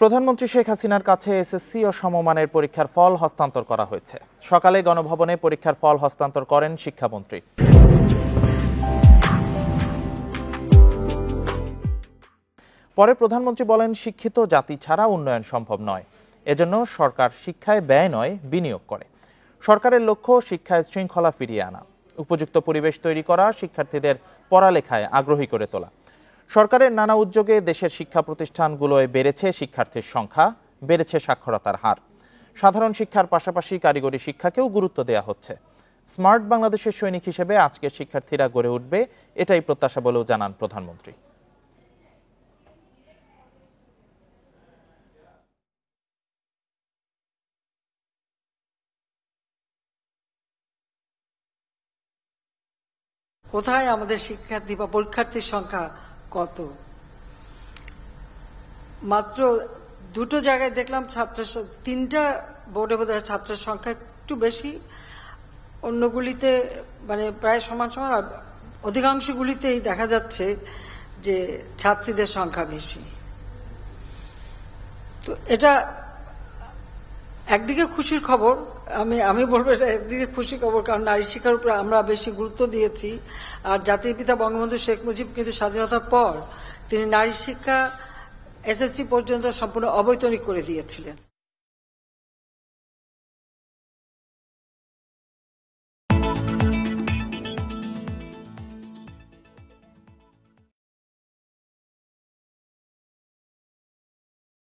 প্রধানমন্ত্রী শেখ হাসিনার কাছে এসএসসি ও সমমানের পরীক্ষার ফল হস্তান্তর করা হয়েছে। সকালে গণভবনে পরীক্ষার ফল হস্তান্তর করেন শিক্ষামন্ত্রী। পরে প্রধানমন্ত্রী বলেন, শিক্ষিত জাতি ছাড়া উন্নয়ন সম্ভব নয়। এজন্য সরকার শিক্ষায় ব্যয় নয়, বিনিয়োগ করে। সরকারের লক্ষ্য শিক্ষায় শৃঙ্খলা ফিরিয়ে আনা, উপযুক্ত পরিবেশ তৈরি করা, শিক্ষার্থীদের পড়ালেখায় আগ্রহী করে তোলা। সরকারের নানা উদ্যোগে দেশের শিক্ষা প্রতিষ্ঠানগুলোয় বেড়েছে শিক্ষার্থীর সংখ্যা, বেড়েছে সাক্ষরতার হার। সাধারণ শিক্ষার পাশাপাশি কারিগরি শিক্ষাকেও গুরুত্ব দেওয়া হচ্ছে। স্মার্ট বাংলাদেশের সৈনিক হিসেবে আজকের শিক্ষার্থীরা গড়ে উঠবে, এটাই প্রত্যাশা বলেও জানান প্রধানমন্ত্রী। কোথায় আমাদের শিক্ষার্থী বা পরীক্ষার্থীর সংখ্যা কত? মাত্র দুটো জায়গায় দেখলাম তিনটা বোর্ডে বোধহয় ছাত্রের সংখ্যা একটু বেশি, অন্যগুলিতে মানে প্রায় সমান সমান। আর অধিকাংশগুলিতেই দেখা যাচ্ছে যে ছাত্রীদের সংখ্যা বেশি। তো এটা একদিকে খুশির খবর, আমি বলবো এটা একদিকে খুশির খবর, কারণ নারী শিক্ষার উপরে আমরা বেশি গুরুত্ব দিয়েছি। আর জাতির পিতা বঙ্গবন্ধু শেখ মুজিব কিন্তু স্বাধীনতার পর তিনি নারী শিক্ষা এসএসসি পর্যন্ত সম্পূর্ণ অবৈতনিক করে দিয়েছিলেন।